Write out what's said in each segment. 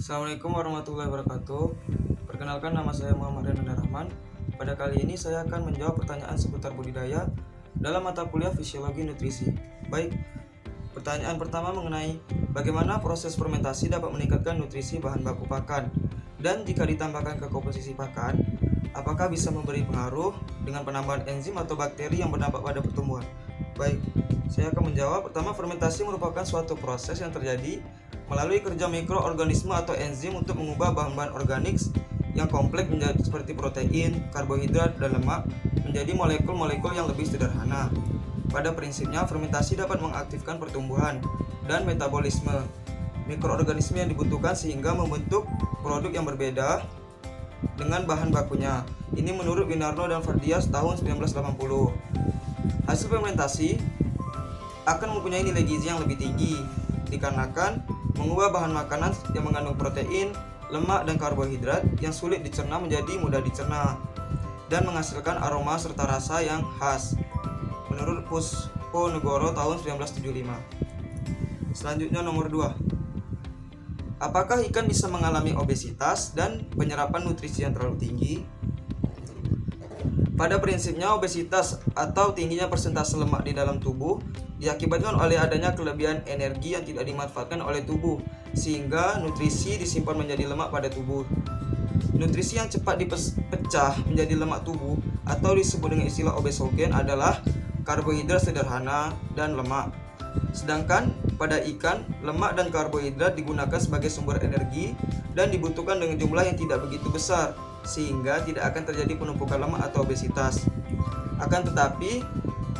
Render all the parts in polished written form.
Assalamualaikum warahmatullahi wabarakatuh. Perkenalkan, nama saya Muhammad Renanda Rahman. Pada kali ini saya akan menjawab pertanyaan seputar budidaya dalam mata kuliah Fisiologi Nutrisi. Baik, pertanyaan pertama mengenai bagaimana proses fermentasi dapat meningkatkan nutrisi bahan baku pakan, dan jika ditambahkan ke komposisi pakan, apakah bisa memberi pengaruh dengan penambahan enzim atau bakteri yang berdampak pada pertumbuhan. Baik, saya akan menjawab. Pertama, fermentasi merupakan suatu proses yang terjadi melalui kerja mikroorganisme atau enzim untuk mengubah bahan-bahan organik yang kompleks menjadi seperti protein, karbohidrat, dan lemak menjadi molekul-molekul yang lebih sederhana. Pada prinsipnya, fermentasi dapat mengaktifkan pertumbuhan dan metabolisme mikroorganisme yang dibutuhkan sehingga membentuk produk yang berbeda dengan bahan bakunya. Ini menurut Winarno dan Fardias tahun 1980. Hasil fermentasi akan mempunyai nilai gizi yang lebih tinggi dikarenakan mengubah bahan makanan yang mengandung protein, lemak, dan karbohidrat yang sulit dicerna menjadi mudah dicerna dan menghasilkan aroma serta rasa yang khas, menurut Pusponegoro tahun 1975. Selanjutnya nomor 2. Apakah ikan bisa mengalami obesitas dan penyerapan nutrisi yang terlalu tinggi? Pada prinsipnya, obesitas atau tingginya persentase lemak di dalam tubuh diakibatkan oleh adanya kelebihan energi yang tidak dimanfaatkan oleh tubuh, sehingga nutrisi disimpan menjadi lemak pada tubuh. Nutrisi yang cepat dipecah menjadi lemak tubuh atau disebut dengan istilah obesogen adalah karbohidrat sederhana dan lemak. Sedangkan pada ikan, lemak dan karbohidrat digunakan sebagai sumber energi dan dibutuhkan dengan jumlah yang tidak begitu besar, sehingga tidak akan terjadi penumpukan lemak atau obesitas. Akan tetapi,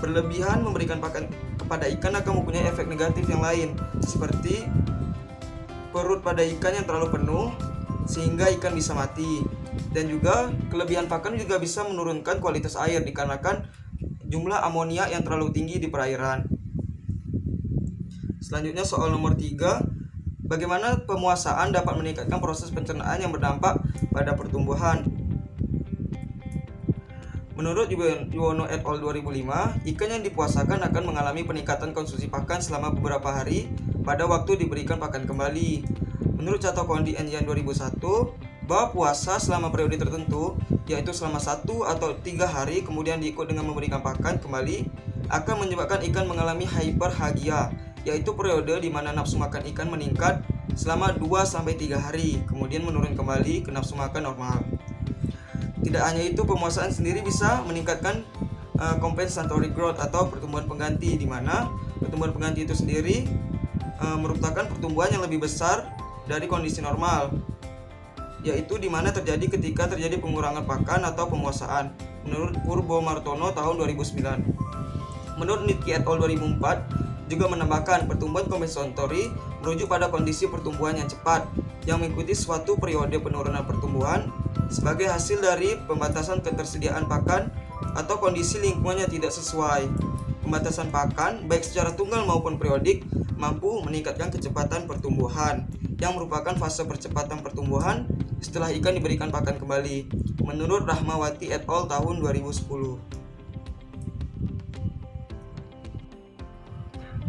berlebihan memberikan pakan kepada ikan akan mempunyai efek negatif yang lain, seperti perut pada ikan yang terlalu penuh sehingga ikan bisa mati, dan juga kelebihan pakan juga bisa menurunkan kualitas air dikarenakan jumlah amonia yang terlalu tinggi di perairan. Selanjutnya soal nomor 3, bagaimana pemuasaan dapat meningkatkan proses pencernaan yang berdampak pada pertumbuhan? Menurut Yuwono et al. 2005, ikan yang dipuasakan akan mengalami peningkatan konsumsi pakan selama beberapa hari pada waktu diberikan pakan kembali. Menurut Catokondi and Yan 2001, bahwa puasa selama periode tertentu, yaitu selama 1 atau 3 hari kemudian diikut dengan memberikan pakan kembali, akan menyebabkan ikan mengalami hyperhagia, yaitu periode di mana nafsu makan ikan meningkat selama 2-3 hari, kemudian menurun kembali ke nafsu makan normal. Tidak hanya itu, pemuasaan sendiri bisa meningkatkan compensatory growth atau pertumbuhan pengganti, di mana pertumbuhan pengganti itu sendiri merupakan pertumbuhan yang lebih besar dari kondisi normal, yaitu di mana terjadi ketika terjadi pengurangan pakan atau pemuasaan, menurut Purbo Martono tahun 2009. Menurut Nitke et al. 2004 juga menambahkan pertumbuhan compensatory merujuk pada kondisi pertumbuhan yang cepat yang mengikuti suatu periode penurunan pertumbuhan sebagai hasil dari pembatasan ketersediaan pakan atau kondisi lingkungan yang tidak sesuai. Pembatasan pakan baik secara tunggal maupun periodik mampu meningkatkan kecepatan pertumbuhan, yang merupakan fase percepatan pertumbuhan setelah ikan diberikan pakan kembali, menurut Rahmawati et al. Tahun 2010.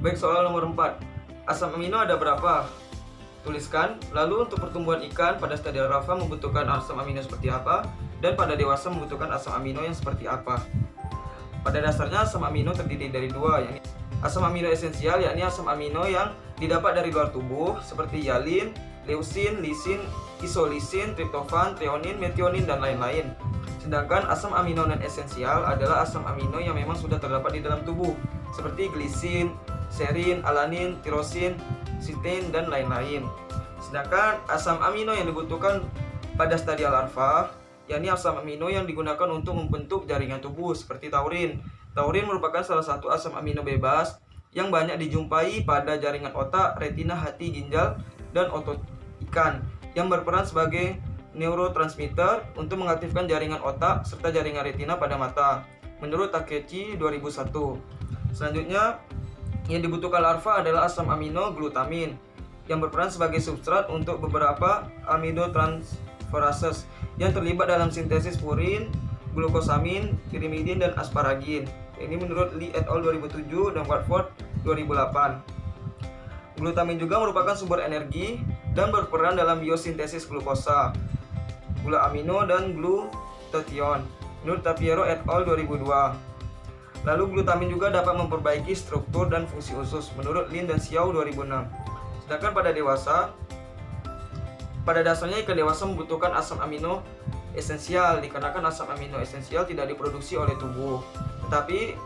Baik, soal nomor 4. Asam amino ada berapa? Tuliskan. Lalu untuk pertumbuhan ikan pada stadium larva membutuhkan asam amino seperti apa, dan pada dewasa membutuhkan asam amino yang seperti apa? Pada dasarnya asam amino terdiri dari 2, yakni asam amino esensial, yakni asam amino yang didapat dari luar tubuh seperti hyalin, leusin, lisin, isolisin, triptofan, treonin, metionin, dan lain-lain. Sedangkan asam amino non esensial adalah asam amino yang memang sudah terdapat di dalam tubuh seperti glisin, serin, alanin, tirosin, sistein, dan lain-lain. Sedangkan asam amino yang dibutuhkan pada stadia larva, yakni asam amino yang digunakan untuk membentuk jaringan tubuh seperti taurin. Taurin merupakan salah satu asam amino bebas yang banyak dijumpai pada jaringan otak, retina, hati, ginjal, dan otot ikan, yang berperan sebagai neurotransmitter untuk mengaktifkan jaringan otak serta jaringan retina pada mata, menurut Takechi 2001. Selanjutnya, yang dibutuhkan larva adalah asam amino glutamin yang berperan sebagai substrat untuk beberapa aminotransferases yang terlibat dalam sintesis purin, glukosamin, pirimidin, dan asparagin. Ini menurut Lee et al. 2007 dan Watford 2008. Glutamin juga merupakan sumber energi dan berperan dalam biosintesis glukosa, gula amino, dan glutathione menurut Tapiero et al. 2002. Lalu glutamin juga dapat memperbaiki struktur dan fungsi usus menurut Lin dan Xiao 2006. Sedangkan pada dewasa, pada dasarnya ikan dewasa membutuhkan asam amino esensial dikarenakan asam amino esensial tidak diproduksi oleh tubuh. Tetapi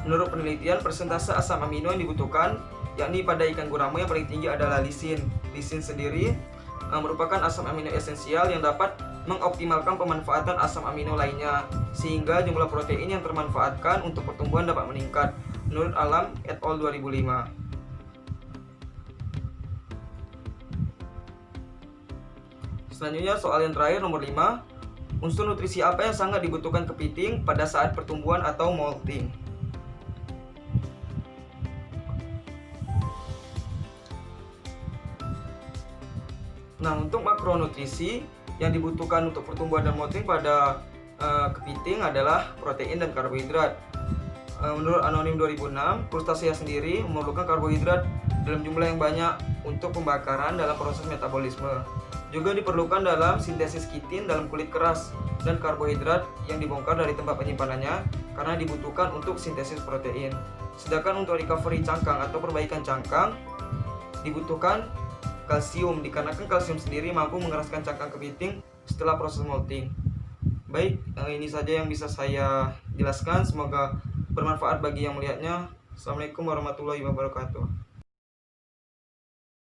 menurut penelitian, persentase asam amino yang dibutuhkan yakni pada ikan gurame yang paling tinggi adalah lisin. Lisin sendiri merupakan asam amino esensial yang dapat mengoptimalkan pemanfaatan asam amino lainnya, sehingga jumlah protein yang termanfaatkan untuk pertumbuhan dapat meningkat menurut Alam et al. 2005. Selanjutnya soal yang terakhir nomor 5. Unsur nutrisi apa yang sangat dibutuhkan kepiting pada saat pertumbuhan atau molting? Nah, untuk makronutrisi yang dibutuhkan untuk pertumbuhan dan molting pada kepiting adalah protein dan karbohidrat. Menurut Anonim 2006, Crustacea sendiri memerlukan karbohidrat dalam jumlah yang banyak untuk pembakaran dalam proses metabolisme. Juga diperlukan dalam sintesis kitin dalam kulit keras, dan karbohidrat yang dibongkar dari tempat penyimpanannya karena dibutuhkan untuk sintesis protein. Sedangkan untuk recovery cangkang atau perbaikan cangkang dibutuhkan kalsium dikarenakan kalsium sendiri mampu mengeraskan cangkang kepiting setelah proses molting. Baik, ini saja yang bisa saya jelaskan. Semoga bermanfaat bagi yang melihatnya. Assalamualaikum warahmatullahi wabarakatuh.